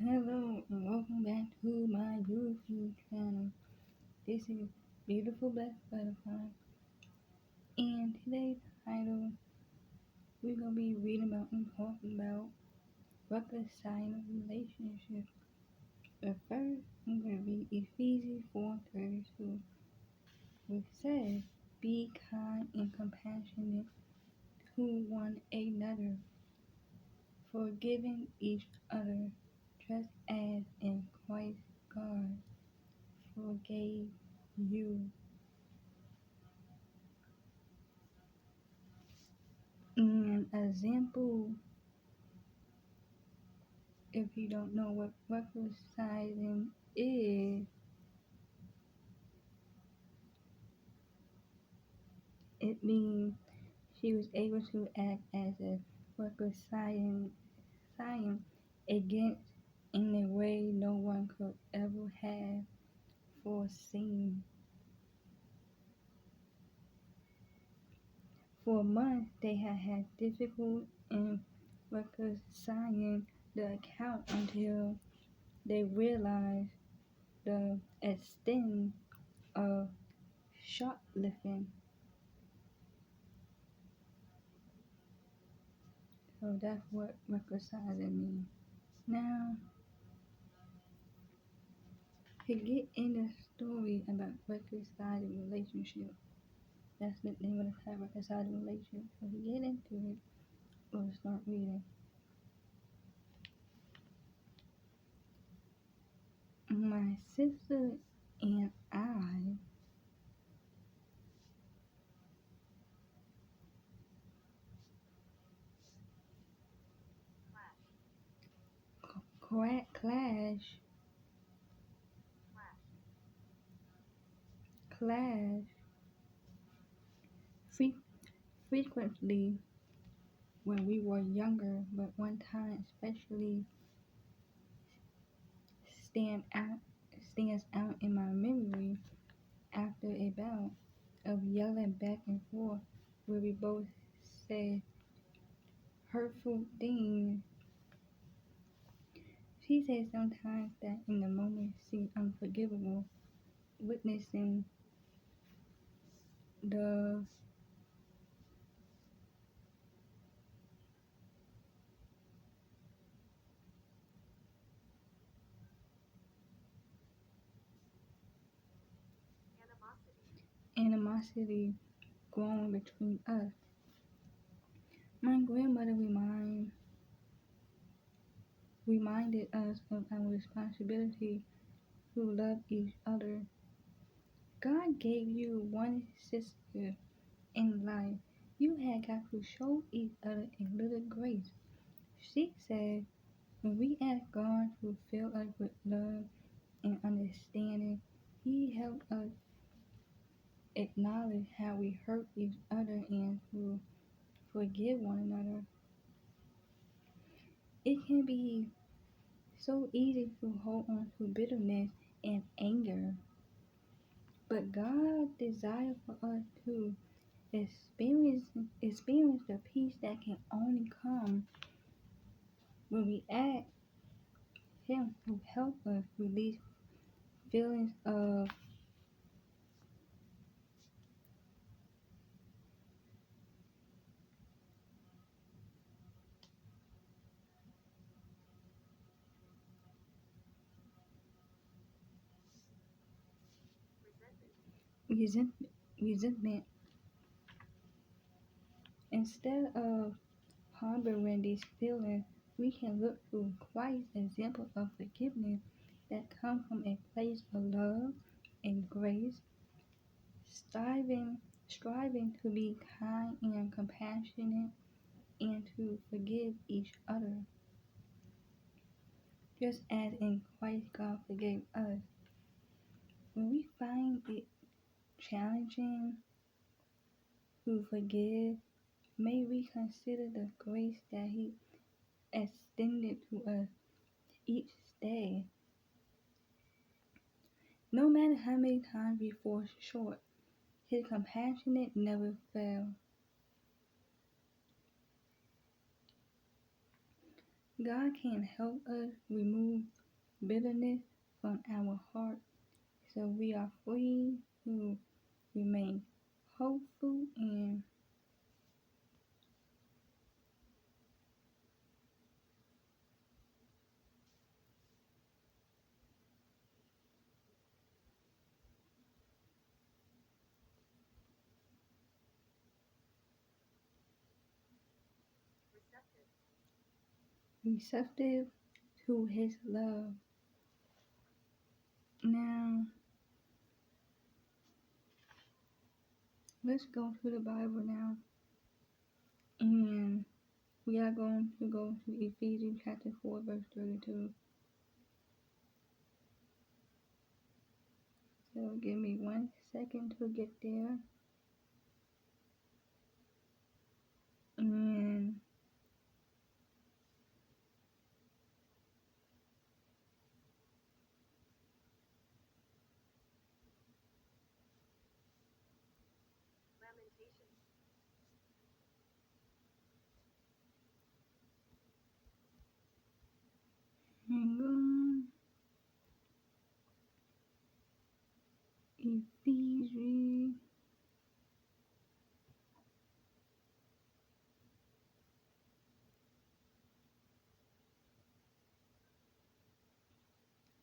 Hello and welcome back to my YouTube channel. This is Beautiful Black Butterfly, and today's title we're gonna be reading about and talking about reconciling relationships. But first, I'm gonna read Ephesians 4:32, which says, "Be kind and compassionate to one another, forgiving each other, just as in Christ God forgave you." An example, if you don't know what reconciling is, it means she was able to act as a reconciling against in a way no one could ever have foreseen. For months, they had had difficulty in reconciling the account until they realized the extent of shoplifting. So that's what reconciling means. Now, to get in the story about reconciling relationship, that's the name of the title, reconciling relationship. So to get into it, we'll start reading. My sister and I clash fre- frequently when we were younger, but one time especially stand out stands out in my memory after a bout of yelling back and forth where we both said hurtful things. She said sometimes that in the moment seemed unforgivable, witnessing the animosity growing between us. My grandmother reminded us of our responsibility to love each other. God gave you one sister in life. You had got to show each other a little grace. She said, when we ask God to fill us with love and understanding, He helped us acknowledge how we hurt each other and to forgive one another. It can be so easy to hold on to bitterness and anger, but God desires for us to experience the peace that can only come when we ask Him to help us release feelings of resentment. Instead of harboring these feelings, we can look to Christ's example of forgiveness that comes from a place of love and grace, striving, striving to be kind and compassionate and to forgive each other, just as in Christ God forgave us. When we find it challenging to forgive, may we consider the grace that He extended to us each day. No matter how many times we fall short, His compassion never fails. God can help us remove bitterness from our heart so we are free to remain hopeful and receptive to His love. Now, let's go to the Bible now. And we are going to go to Ephesians chapter 4, verse 32. So give me 1 second to get there. And hang on. Ephesians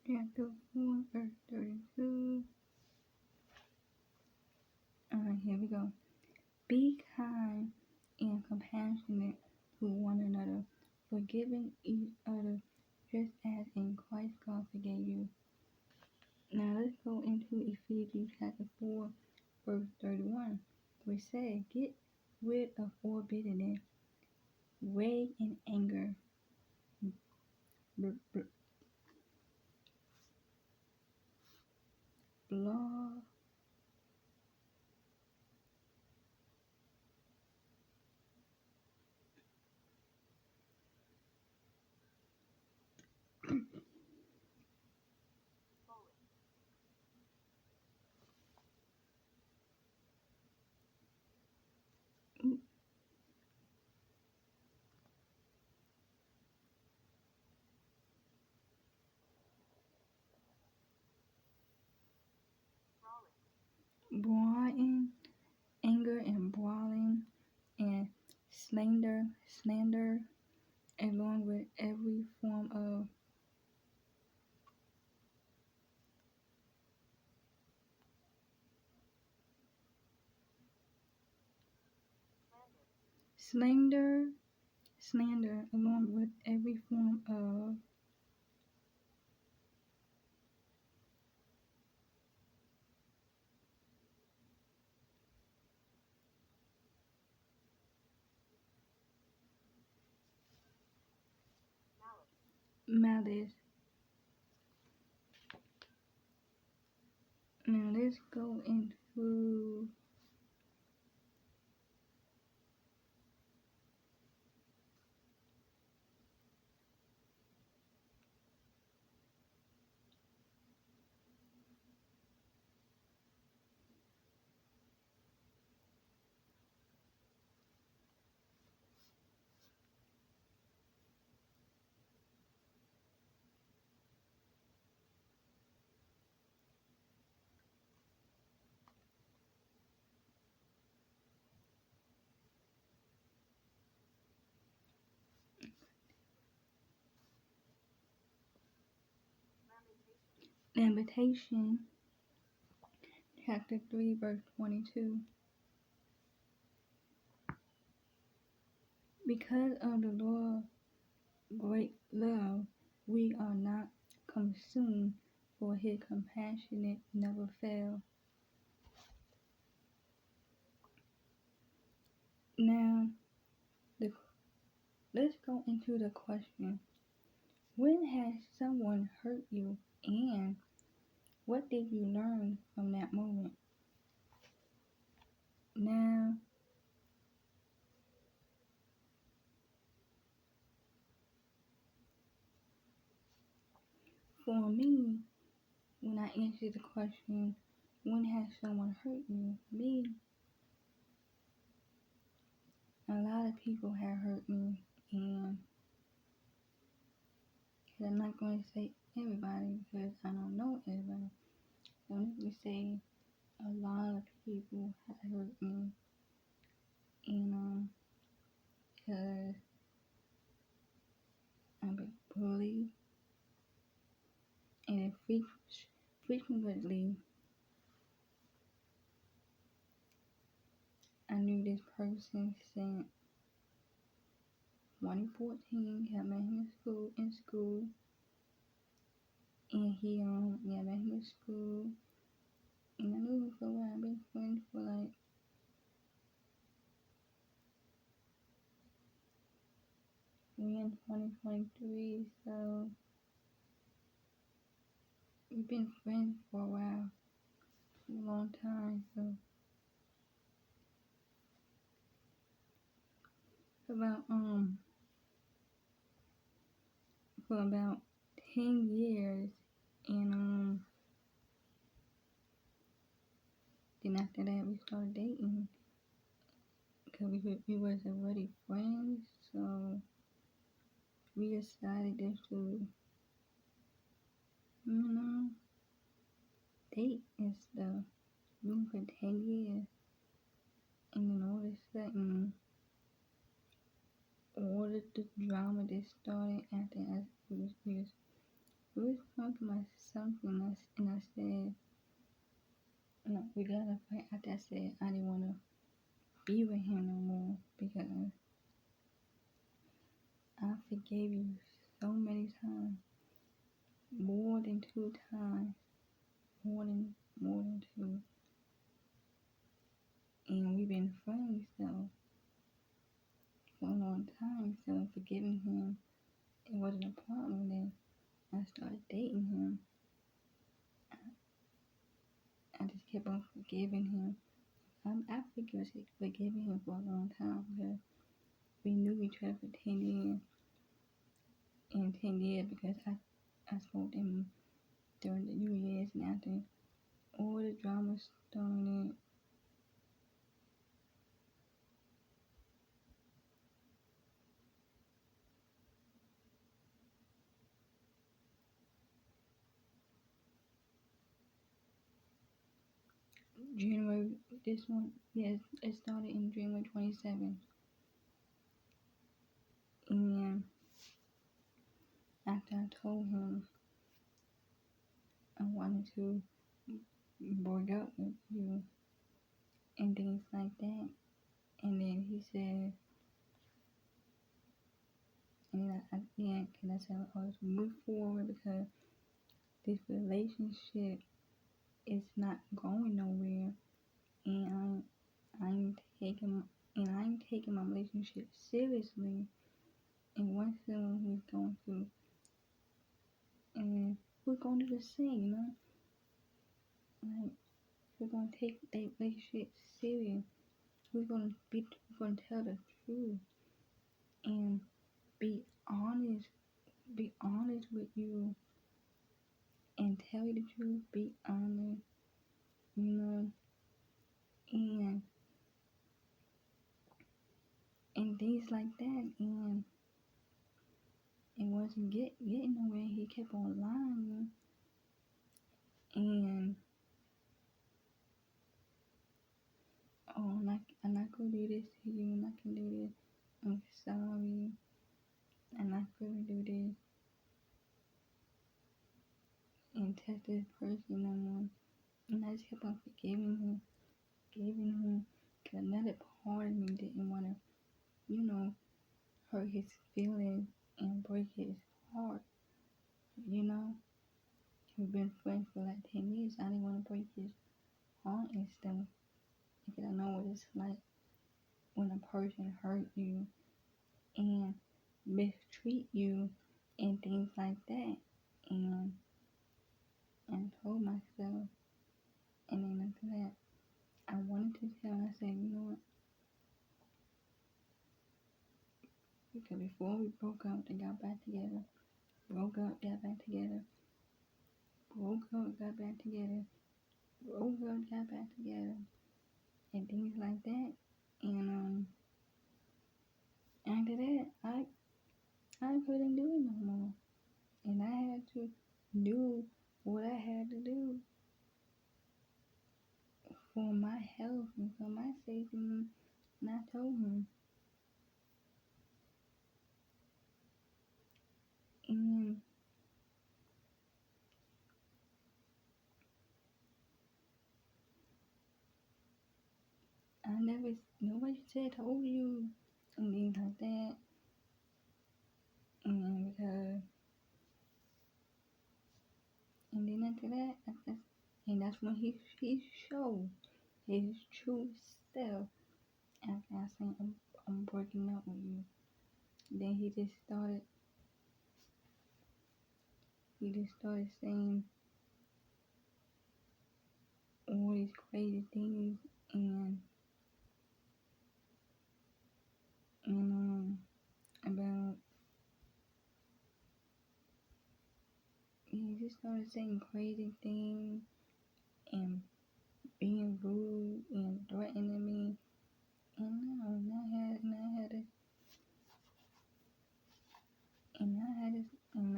chapter 4, verse 32. Here we go. Be kind and compassionate to one another, forgiving each other just as in Christ God forgave you. Now let's go into Ephesians chapter 4, verse 31, which says, get rid of all bitterness, rage and anger, blah, brawling, anger and brawling, and slander, along with every form of slander, along with every form of malice. Now let's go into Lamentation chapter 3, verse 22. Because of the Lord's great love, we are not consumed, for His compassionate never fail. Now, let's go into the question. When has someone hurt you, and what did you learn from that moment? Now, for me, when I answer the question, when has someone hurt you? Me, a lot of people have hurt me, and Because I'm not going to say everybody because I don't know everybody. So let me say a lot of people have hurt me. And because I've been bullied. And frequently I knew this person since 2014. I met him in school, and I met him in school, and I knew him for a while. I've been friends for like we in 2023, so we've been friends for a while, for a long time. So about for about 10 years, and then after that we started dating. Because we was already friends, so we decided just to, you know, date and stuff. We were for 10 years, and then all of a sudden, all of the drama that started after us, we was talking about something, and I said, no, we gotta fight. After I said I didn't want to be with him no more because I forgave you so many times, more than 2 times, more than two, and we've been friends though for a long time. So forgiving him, it wasn't a problem. Then I started dating him. I just kept on forgiving him. I forgiving him for a long time because we knew each other for 10 years. And 10 years because I spoke to him during the New Year's, and after all the drama started, January, this one, yes, it started in January 27th. And after I told him I wanted to break up with you and things like that, and then he said, and then I said, oh, let's move forward because this relationship is not going nowhere, and I'm taking I'm taking my relationship seriously. And once someone who's going through, and we're going to do the same, you know, like we're going to take that relationship serious. We're going to tell the truth and be honest, be honest with you, and tell you the truth. Be honest, you know, and things like that, and it wasn't getting nowhere. He kept on lying, and oh, I'm not gonna do this to you. I'm not gonna do this. I'm sorry. I'm not gonna do this and test this person no more. And I just kept on forgiving him, cause another part of me didn't wanna, you know, hurt his feelings and break his heart. You know, we've been friends for like 10 years. I didn't want to break his heart and stuff because I know what it's like when a person hurt you and mistreat you and things like that. And I told myself, and then after that, I wanted to tell, and I said, you know what? Because before we broke up, they got back together. Broke up, got back together. Broke up, got back together. Broke up, got back together. And things like that. And after that, I couldn't do it no more. And I had to do what I had to do for my health and for my safety. And I told him. And nobody said told you and things like that. And then after that, and that's when he showed his true self. After I said, I'm breaking up with you. Then he just started saying all these crazy things and about, he just started saying crazy things and being rude and threatening me. And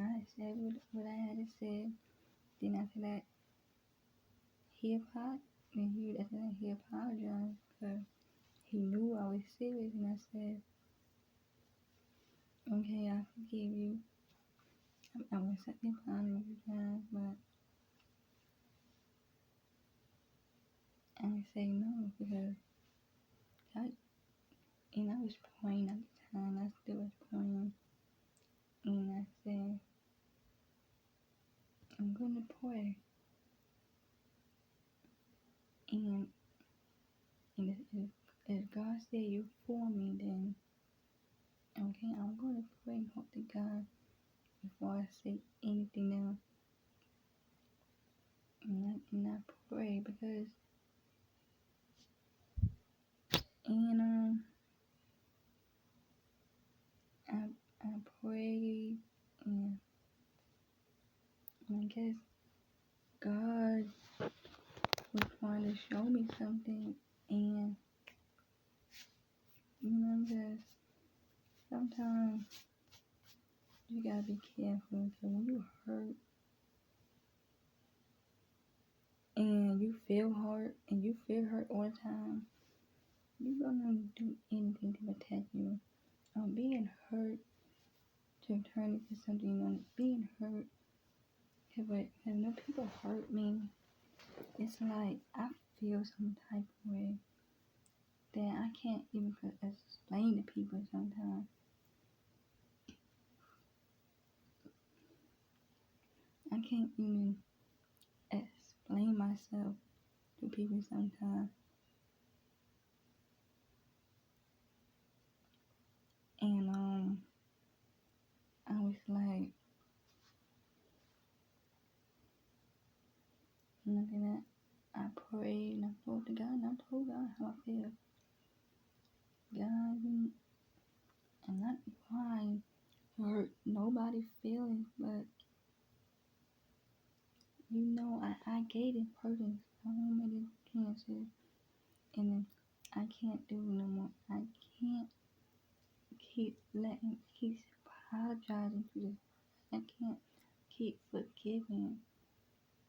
I said what I had to say. Then after that, after that he apologized because he knew I was serious. And I said, okay, I forgive you. I will accept the apology, guys, but I say no because I I was praying at the time. I still was praying, and I said, I'm gonna pray, and if God said you for me, then okay, I'm gonna pray and hope to God before I say anything else. And I pray because and I pray and I guess God was trying to show me something, and just sometimes you gotta be careful because when you hurt and you feel hurt all the time, you're gonna do anything to protect you. Being hurt to turn into something you want. Being hurt, but when people hurt me, it's like I feel some type of way that I can't even explain to people sometimes. I can't even explain myself to people sometimes. And I was like, looking at, I prayed and I told God how I feel. God, I'm not trying to hurt nobody's feelings, but I gave this person so many chances, and I can't do no more. I can't keep apologizing to this. I can't keep forgiving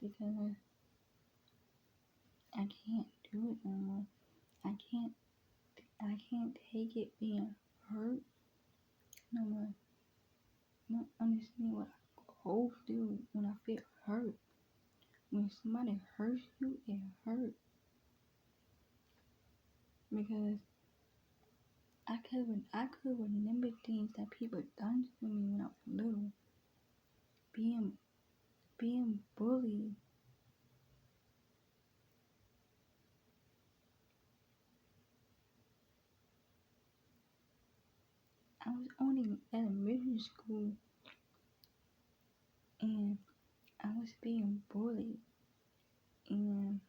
because I can't do it no more. I can't take it being hurt no more. I don't understand what I go through when I feel hurt. When somebody hurts you, it hurts. Because I could remember things that people done to me when I was little. Being bullied. I was only in elementary school and I was being bullied, and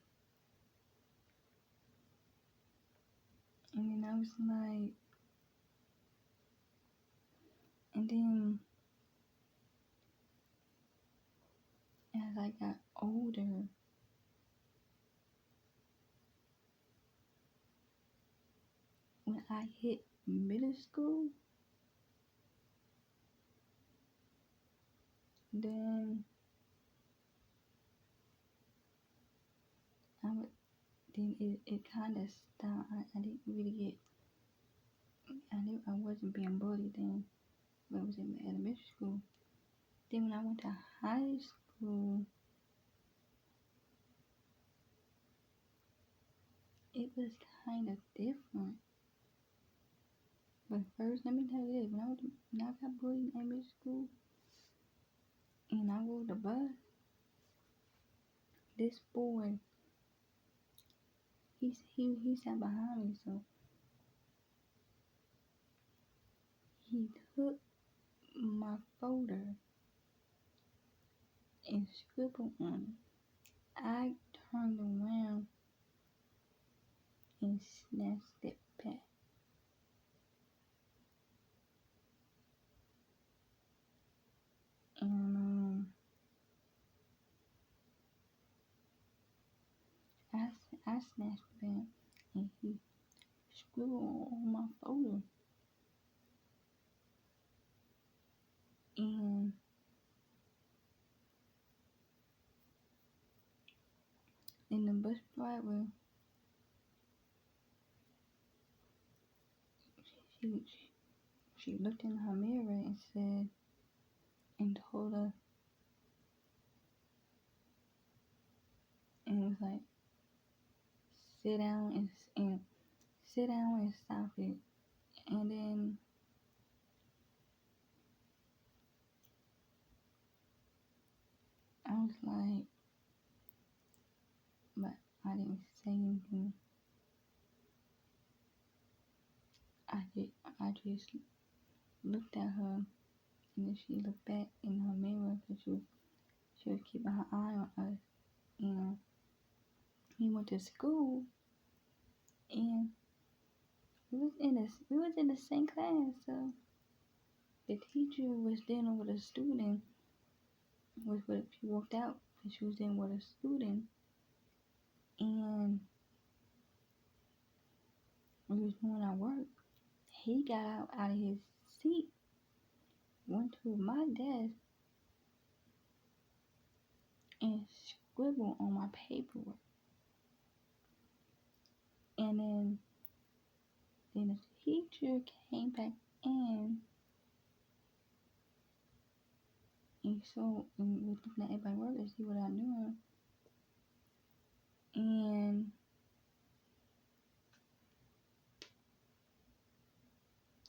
then I was like, and then as I got older, when I hit middle school, Then I would, then it kind of stopped. I didn't really get, I wasn't being bullied then. But it was in elementary school. Then when I went to high school, it was kind of different. But first, let me tell you this: when I got bullied in elementary school, and I rode the bus, this boy, he sat behind me, so he took my folder and scribbled on it. I turned around and snatched it back. And I snatched it back, and he scribbled on my folder. And then the bus driver, she she looked in her mirror and said, and told her, and was like, sit down and sit down and stop it. And then I was like, but I didn't say anything. I just looked at her, and then she looked back in her mirror because she was keeping her eye on us. And we went to school, and we was in the same class. So the teacher was dealing with a student. She walked out and she was dealing with a student, and we was doing our work. He got out of his seat, went to my desk, and scribbled on my paperwork. And then the teacher came back in, and was looking at everybody's work to see what I'm doing.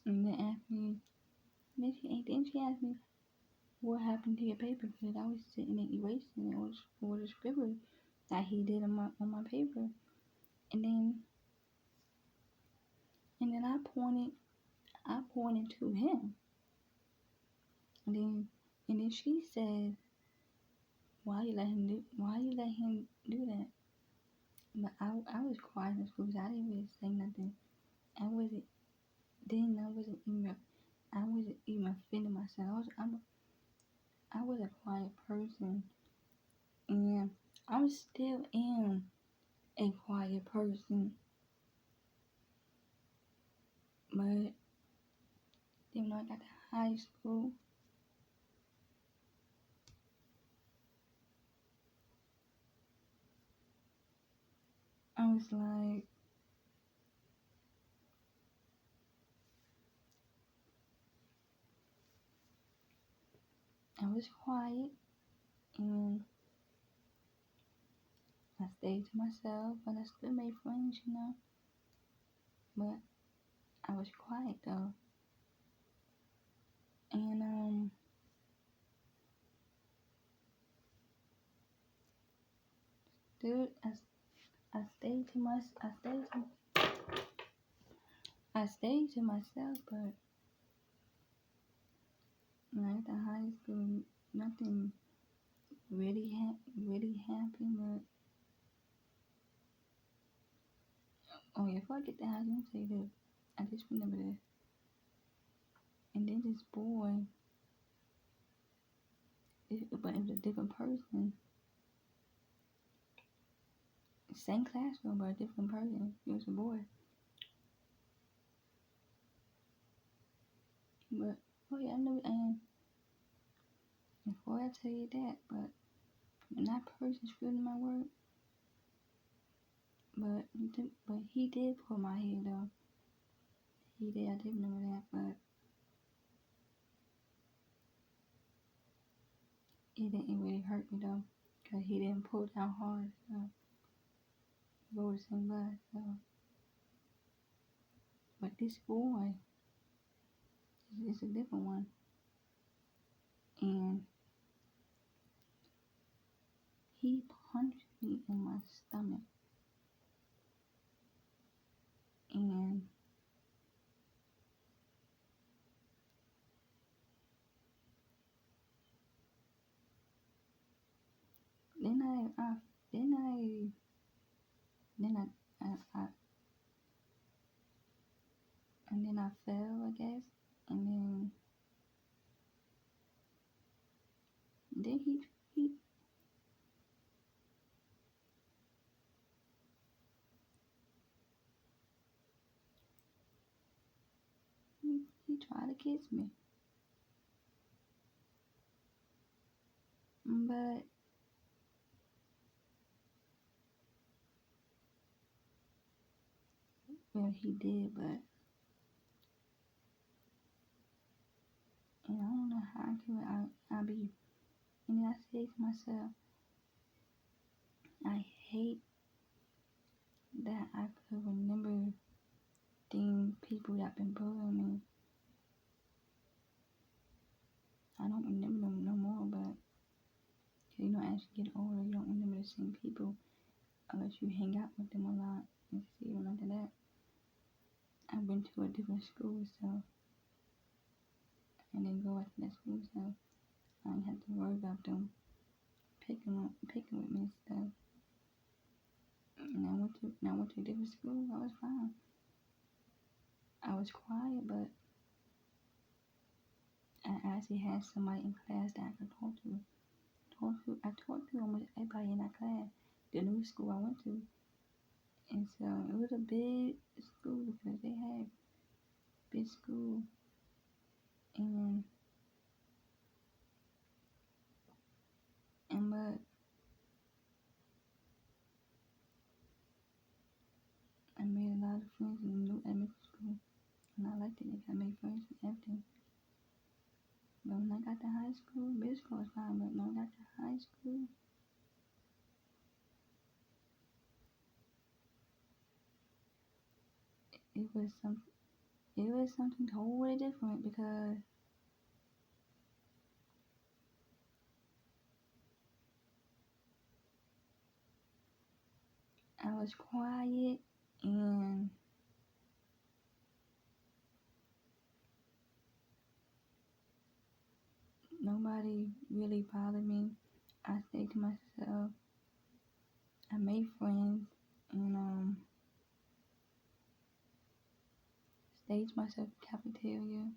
And then asked me, then she asked me what happened to your paper, because I was sitting there erasing it or the scribble that he did on my paper. And then I pointed to him. And then she said, why you let him do that? But I was quiet in school because I didn't really say nothing. I wasn't even offending myself. I was a quiet person, and I still am a quiet person. But then when I got to high school, I was like, I was quiet, and I stayed to myself, but I still made friends, But I was quiet though, and dude, I stayed to myself, but after high school, nothing really happened. But oh yeah, before I get to high school, I'm gonna say this. I just remember this. And then this boy, but it was a different person, same classroom, but a different person. It was a boy. But oh yeah, I know. And Before I tell you that, but when that person's feeling my word, but he did pull my hair though. He did. I did remember that, but it didn't really hurt me though, cause he didn't pull down hard. So both the same blood. So, but this boy is a different one, and he punched me in my stomach, and then then I, then I and then I fell, I guess, and then he he tried to kiss me, but well he did, but and I don't know how I be, and then I say to myself, I hate that I could remember people that been bullying me. I don't remember them no more, but you know, as you get older, you don't remember the same people unless you hang out with them a lot and see them after that. I went to a different school, so and then go back to that school, so I didn't have to worry about them picking with me and stuff. And I went to a different school. I was fine. I was quiet, but I actually had somebody in class that I could talk to. I talked to almost everybody in that class. The new school I went to, and so it was a big school because they had big school, and but I made a lot of friends in the new elementary school, and I liked it because I made friends and everything. But when I got to high school, middle school was fine, but when I got to high school, it was some it was something totally different because I was quiet and nobody really bothered me. I stayed to myself. I made friends and stayed to myself in the cafeteria.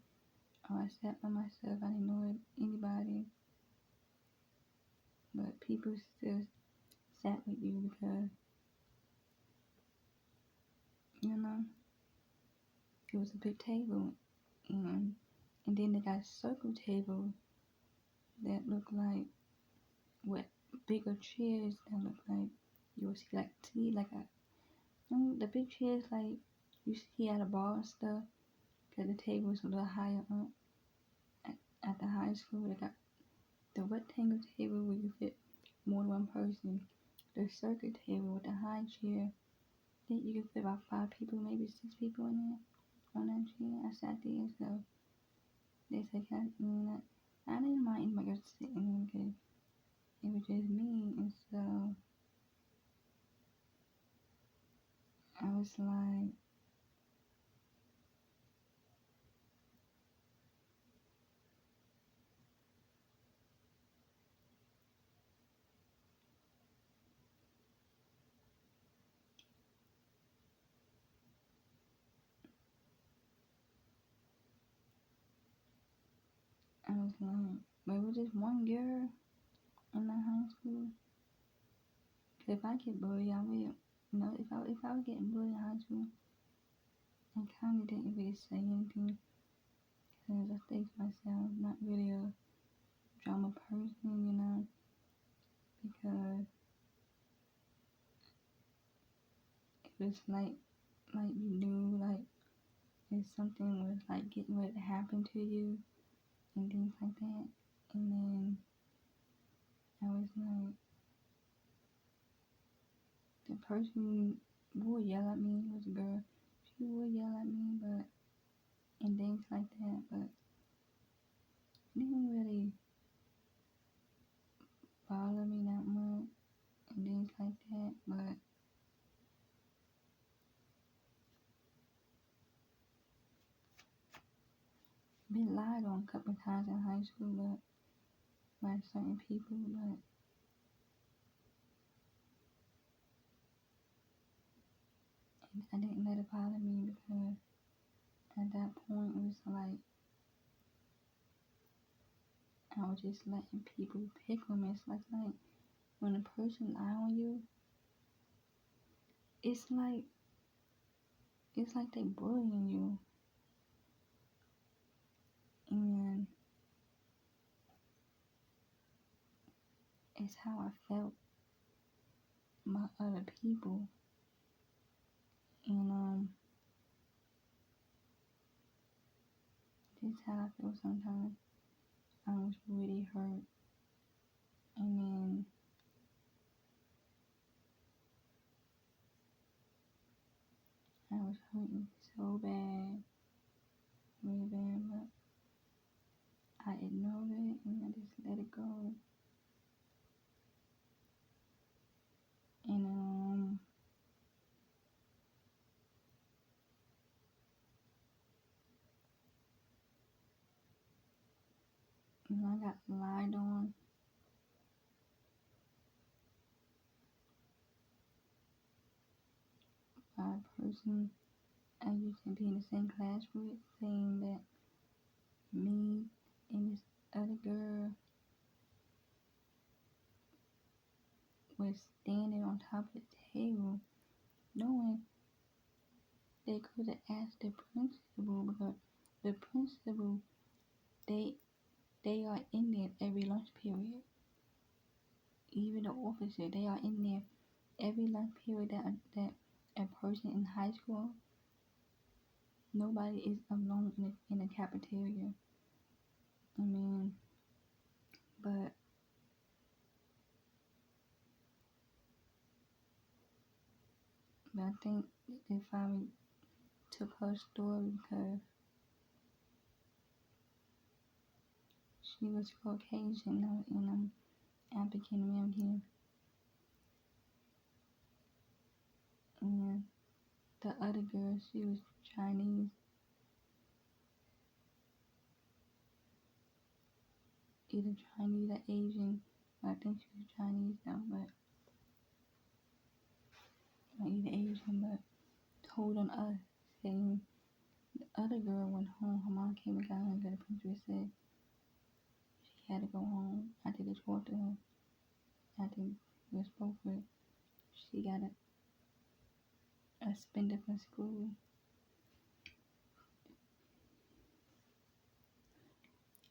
Or I sat by myself. I didn't know anybody, but people still sat with you because you know it was a big table, and and then they got circle tables that look like with bigger chairs that look like you'll see like a the big chairs like you see at a bar and stuff. Cause the table is a little higher up at the high school. They got the rectangle table where you fit more than one person. The circuit table with the high chair that you can fit about 5 people, maybe 6 people in there on that chair. I sat there, so they said, I didn't mind anybody else sitting because it was just me, and so I was like, but it was just one girl in my high school. Cause if I get bullied, I will. You know, if I was getting bullied in high school, I kind of didn't really say anything because I stayed to myself, not really a drama person, because it was like you knew, like, if something was like getting ready to happen to you and things like that. And then I was like, the person would yell at me, was a girl. She would yell at me, but, and things like that, but it didn't really bother me that much and things like that. But been lied on a couple of times in high school, but by certain people, but I didn't let it bother me because at that point it was like I was just letting people pick on me. It's like when a person lie on you, it's like they bullying you, and it's how I felt about other people, and this is how I feel sometimes. I was really hurt, and then I was hurting so bad, really bad, but I ignored it and I just let it go. And I got lied on by a person I used to be in the same class with, saying that me and this other girl was standing on top of the table, knowing they could have asked the principal, because the principal, they they are in there every lunch period. Even the officer, they are in there every lunch period that a person in high school, nobody is alone in the cafeteria. I mean, but I think they finally took her story because she was Caucasian and African American, and the other girl, she was Chinese, either Chinese or Asian. I think she was Chinese though, but or either Asian, but told on us, saying the other girl went home. Her mom came and got her, and the principal said she had to go home after they talked to her. After we spoke with, she got a suspended from school.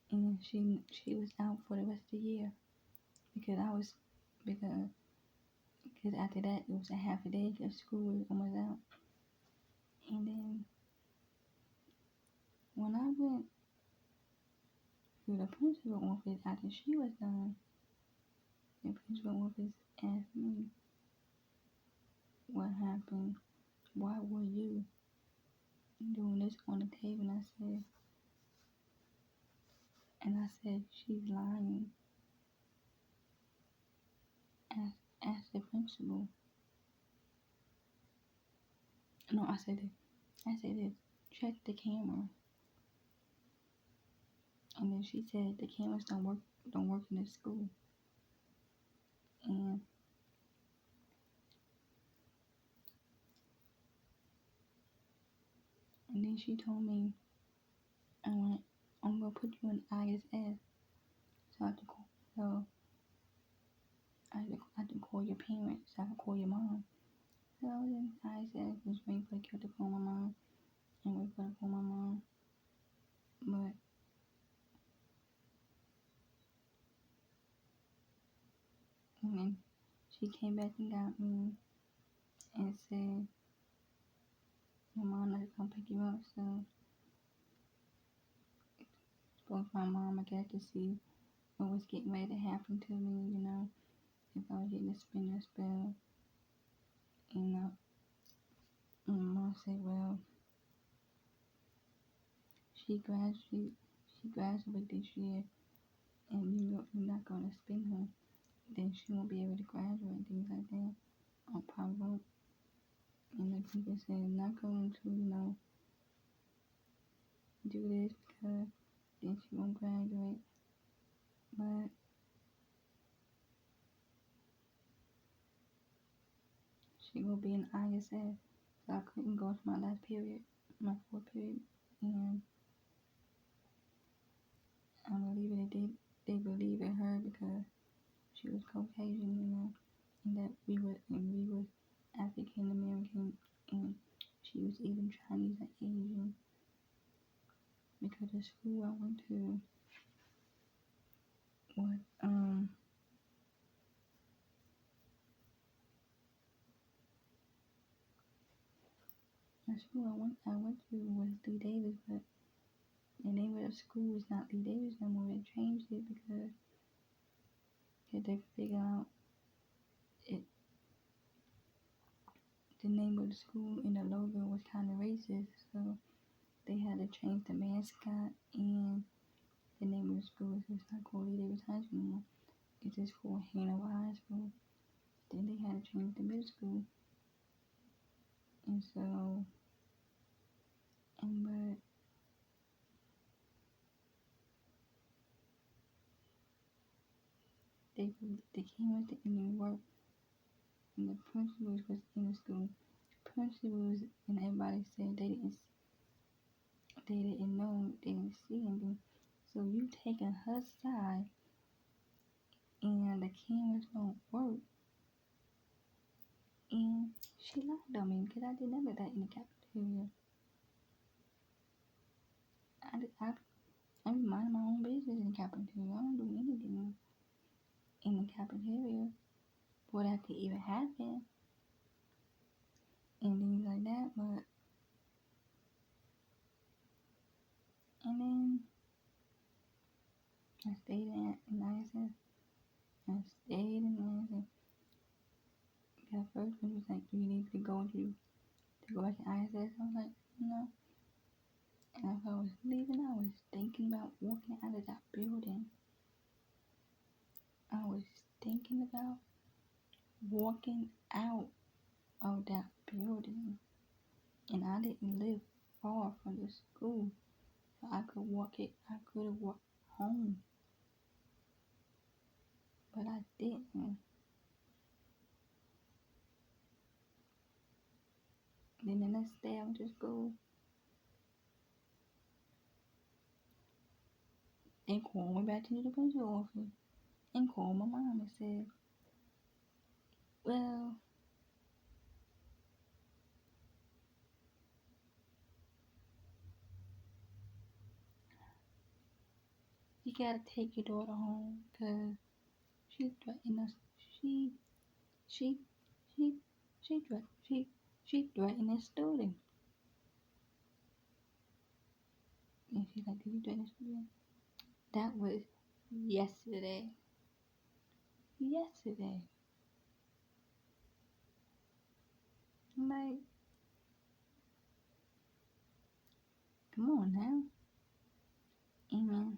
And she was out for the rest of the year because because after that it was a half a day because school was almost out. And then when I went to the principal office after she was done, the principal office asked me what happened. Why were you doing this on the table? And I said she's lying. Ask the principal. No, I said this. Check the camera. And then she said the cameras don't work in the school. And then she told me, I'm gonna put you in ISS. So I had to call your parents. So I could call your mom. So I was in ISS, just waiting for the kid to call my mom, and wait for her to call my mom. But And then she came back and got me and said, "Your mom not gonna pick you up." So spoke to my mom, I got to see what was getting ready to happen to me, if I was getting to spin a spell. And my mom said, well, she graduated this year, and you're not gonna spin her, then she won't be able to graduate, things like that. I probably won't. And the people said, I'm not going to, do this because then she won't graduate. But she will be in ISS, so I couldn't go to my last period, my fourth period, and I believe that they believe in her because she was Caucasian, and that we were African American, and she was even Chinese and Asian. Because the school I went to was the school I went to was Lee Davis, but the name of the school is not Lee Davis no more. They changed it because they figured out it. The name of the school and the logo was kind of racist, so they had to change the mascot and the name of the school. So it's not called Lee Davis High School anymore. It's just called Hanover High School. Then they had to change the middle school, and so but they came up to New York, and the principals was in the school. Principals and everybody said they didn't know, they didn't see anything. So you taking her side, and the cameras don't work, and she lied on me because I did none of that in the cafeteria. I be minding my own business in the cafeteria. I don't do anything in the cafeteria for that to even happen and things like that. But and then I stayed in ISS. I stayed in ISS. The first one was like, "Do you need to go back to ISS?" I was like, "No." And as I was leaving, I was thinking about walking out of that building. I was thinking about walking out of that building. And I didn't live far from the school. So I could have walked home. But I didn't. Then the next day I went to school. They called me back to the principal office and called my mom and said, well, you gotta take your daughter home because she threatened us. She, she, she, she threatened a student. And she's like, did you threaten a student? That was yesterday. Yesterday. I'm like, come on now. Amen.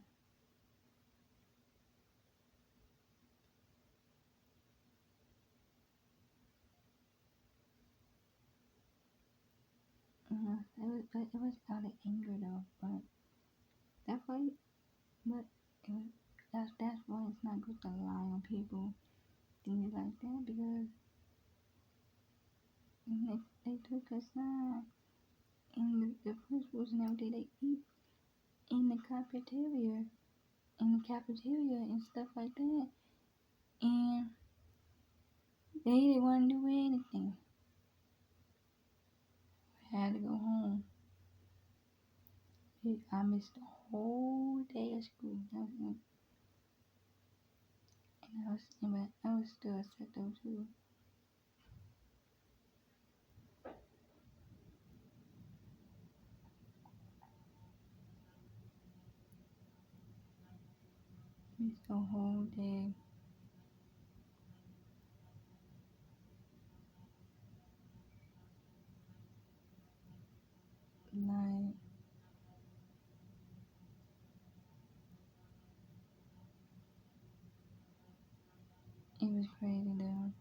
It was out of anger though, but that's why, but it was, that's why it's not good to lie on people, things like that, because they took us side, and the principals and everything, they eat in the cafeteria and stuff like that, and they didn't want to do anything. I had to go home. I missed the whole day of school. And I I was still upset though too. Missed the whole day. Like, it was crazy though.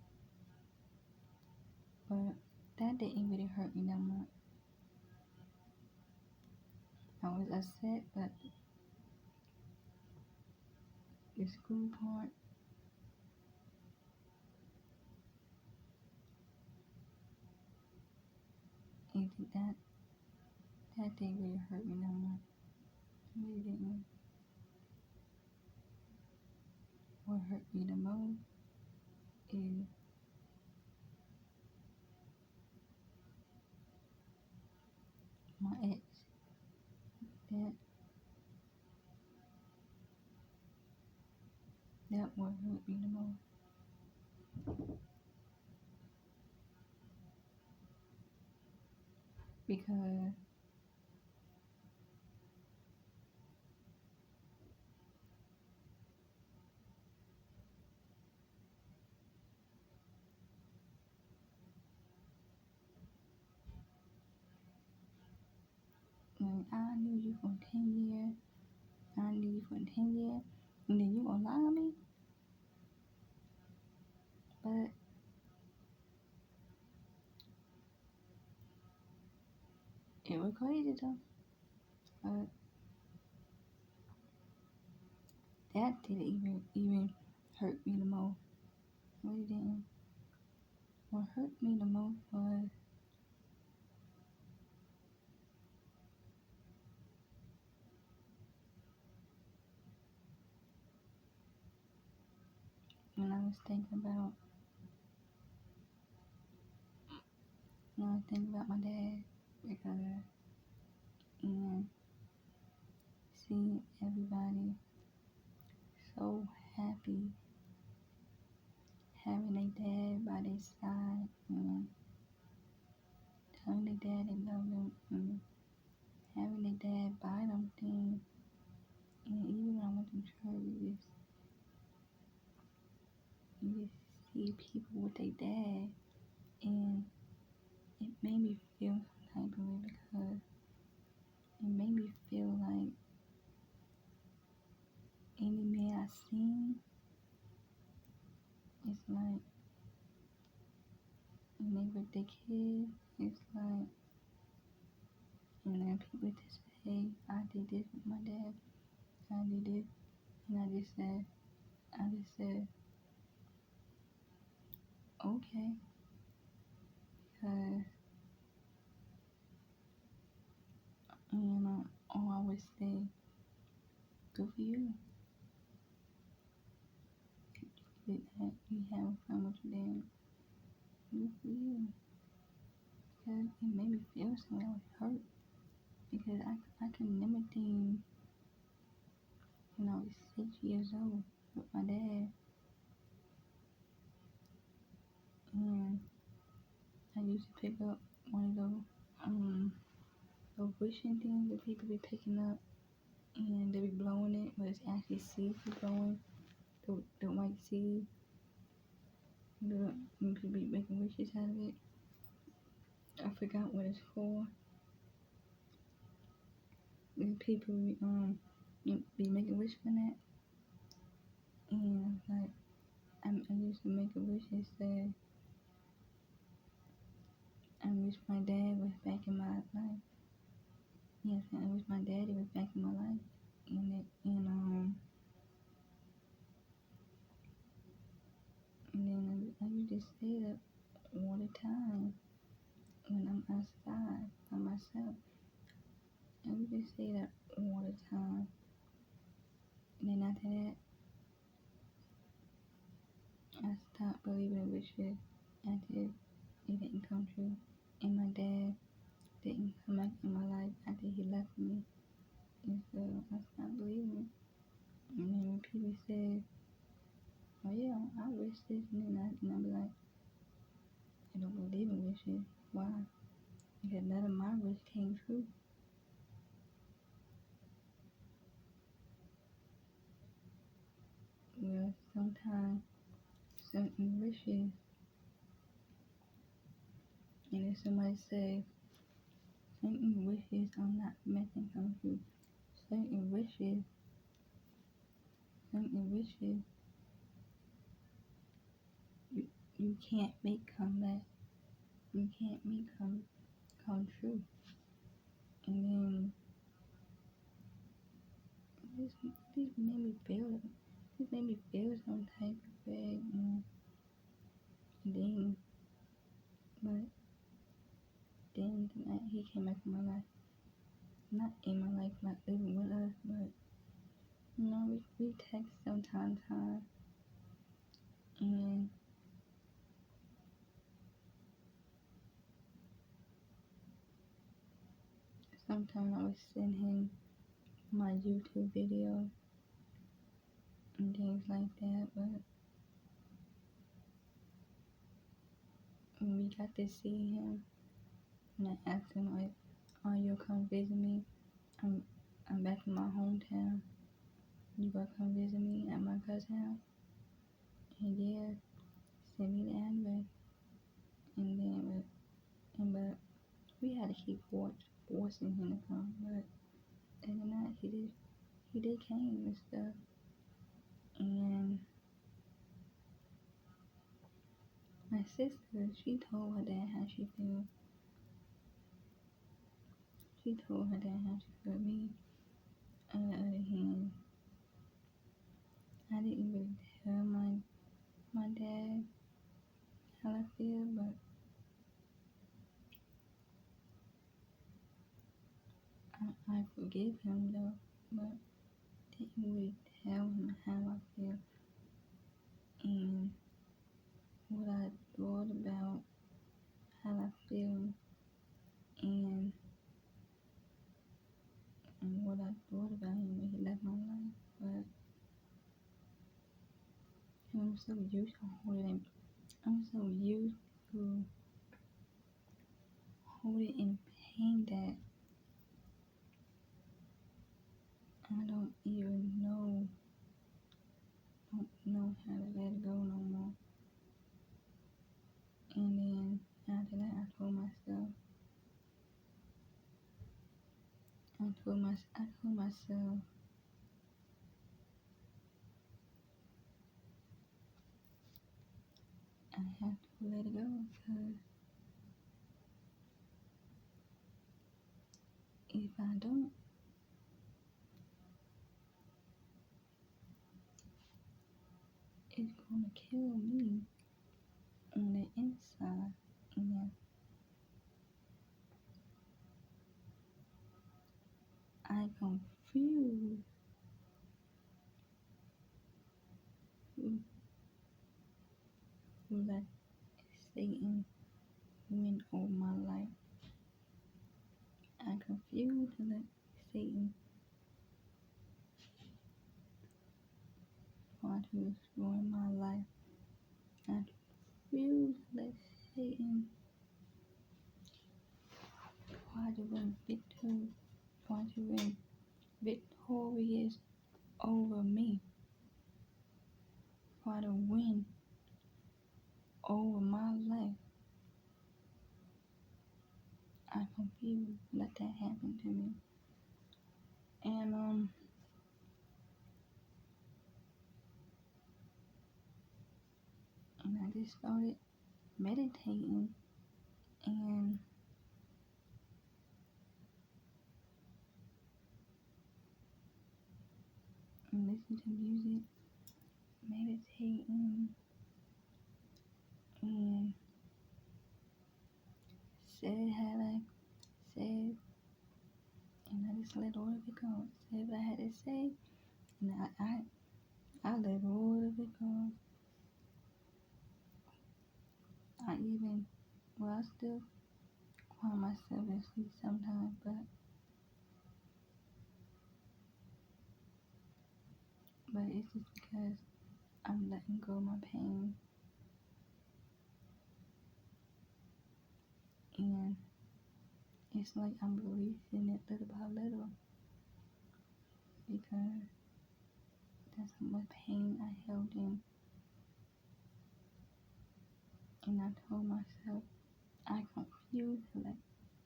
But that didn't really hurt me that much. I was upset, but the school part, it did that didn't really hurt me that much. It really didn't. What hurt me the most is my ex. That that what hurt me the most. Because I knew you for 10 years. I knew you for 10 years. And then you gonna lie to me? But it was crazy though. But that didn't even hurt me the most. It really didn't. What hurt me the most was when I was thinking about my dad, because and seeing everybody so happy having their dad by their side and telling their dad they love them and having their dad buy them things. And even when I went to church, you just see people with their dad, and it made me feel some type of way because it made me feel like any man I seen, it's like, and they with their kids, it's like, and then people just say, hey, I did this with my dad, I did this, and I just said, okay, because, all I would say, good for you, that you have fun with your dad, good for you, because it made me feel something. I was hurt, because I can remember things when I was 6 years old with my dad, and I used to pick up one of those wishing things that people be picking up, and they be blowing it, but it's actually seeds be blowing, the white seed, when people be making wishes out of it. I forgot what it's for. And people be making wishes for that, and like I used to make a wish and say, I wish my dad was back in my life. Yes, I wish my daddy was back in my life. And then I used to say that all the time when I'm outside by myself. I used to say that all the time. And then after that, I stopped believing in wishes after it didn't come true. And my dad didn't come back in my life after he left me. And so I stopped believing. And then when people said, oh yeah, I wish this, and then I be like, I don't believe in wishes. Why? Because none of my wish came true. Well, sometimes certain wishes, and if somebody say certain wishes are not meant to come true, certain wishes, certain wishes, you, you can't make come back. You can't make come true. And then this this made me feel this made me feel some type of way. And then, but then tonight he came back in my life. Not in my life, not living with us, but we text from time to time. And sometimes I would send him my YouTube video and things like that. But when we got to see him, and I asked him like, "Oh, you'll come visit me? I'm I'm back in my hometown. You gonna come visit me at my cousin's house?" And yeah, send me the address. And then, but we had to keep forcing him to come. But other than that, he did came and stuff. And my sister, she told her dad how she feel. She told her dad how she feel. Me, on the other hand, I didn't really tell my dad how I feel, but I forgive him though. But didn't really tell him how I feel and what I thought about how I feel and what I thought about him when he left my life. But I'm so used to holding. I'm so used to holding in pain that I don't even don't know how to let it go no more. And then after that, I told myself, I have to let it go because if I don't, it's gonna kill me on the inside. And I confuse who, who let Satan win over my life. I confuse to let Satan try to destroy my life. I refuse to let Satan try to win victory, try to win victorious over me, try to win over my life. I confuse to let that happen to me. And I just started meditating and listening to music, meditating and said how I said, and I just let all of it go. Said what I had to say, and I let all of it go. I still cry myself to sleep sometimes, but it's just because I'm letting go of my pain, and it's like I'm releasing it little by little because that's how much pain I held in. And I told myself I refuse to let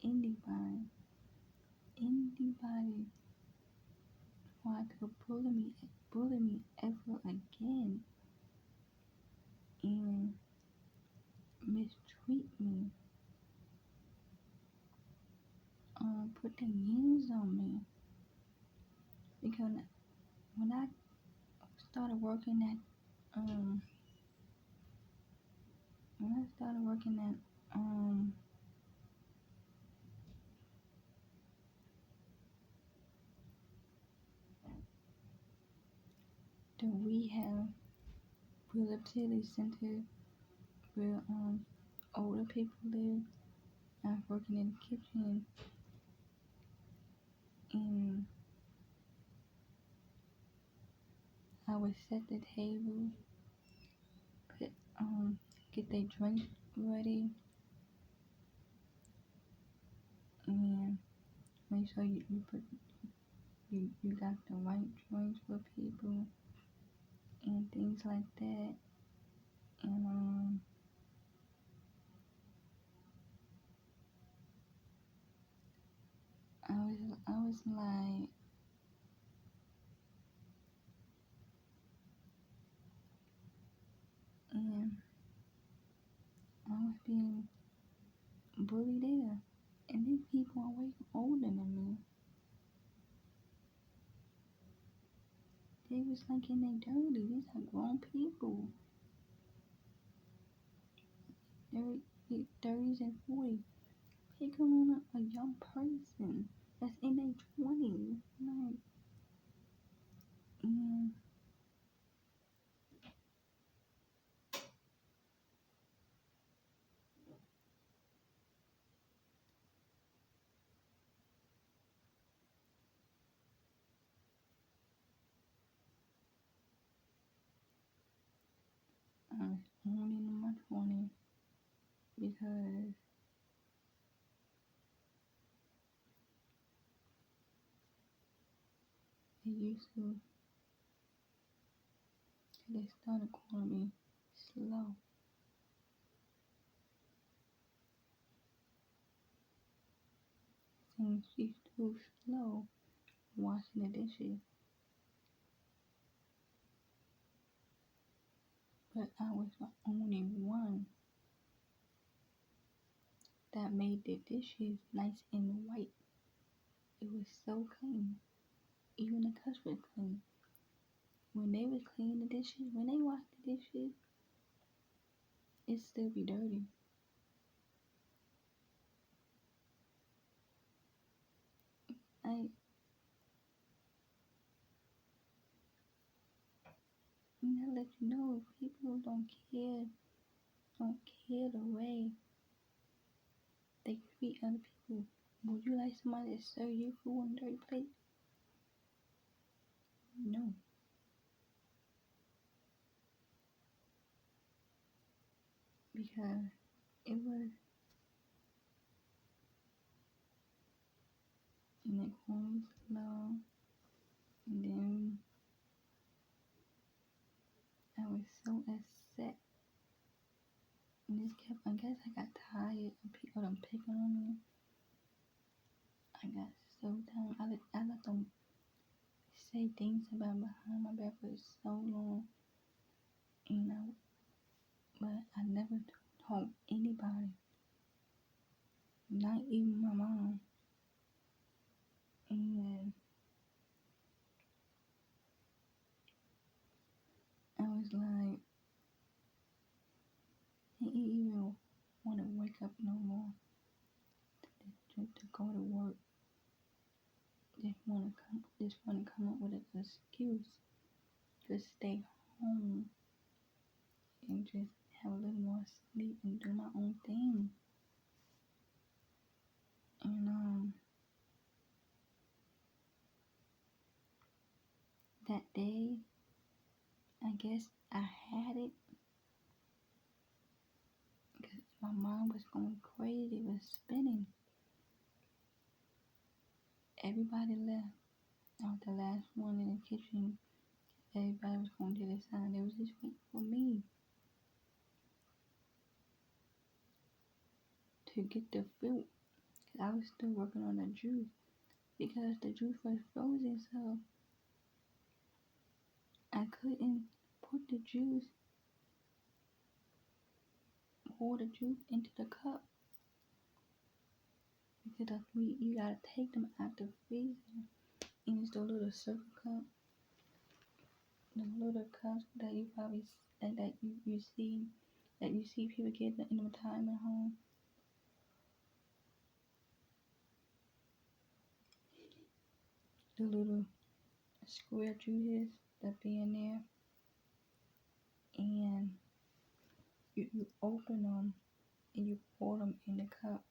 anybody try to bully me ever again and mistreat me, put their hands on me. Because when I started working um at the rehab rehabilitative center where older people live, I was working in the kitchen, and I would set the table, put get their drinks ready, and make sure you got the right drinks for people and things like that. And I was like, and I was being bullied there. And these people are way older than me. They was like in their 30s. These are grown people. They're 30s and 40s. Picking on a young person that's in their 20s. Like, and I was only in my 20s because they started calling me slow. Saying she's too slow washing the dishes. But I was the only one that made the dishes nice and white. It was so clean. Even the cups were clean. When they was cleaning the dishes, when they washed the dishes, it still be dirty. I let you know if people don't care the way they treat other people. Would you like somebody to serve you food on a dirty plate? No. Because it was in the corners slow, and then I was so upset. And this kept, I guess I got tired of people picking on me. I got so down. I let them say things about behind my back for so long, and but I never told anybody, not even my mom. And I was like, I didn't even want to wake up no more to go to work. Just want to come up with an excuse to stay home and just have a little more sleep and do my own thing. And that day I guess I had it because my mind was going crazy. It was spinning. Everybody left. I was the last one in the kitchen. Everybody was going to the side. They was just waiting for me to get the fruit. I was still working on the juice because the juice was frozen, so I couldn't put the juice, pour the juice into the cup because you gotta take them out the freezer. And it's the little circle cup, the little cups that you probably that you see people get in the retirement home. The little square juices that be in there, and you open them and you pour them in the cup.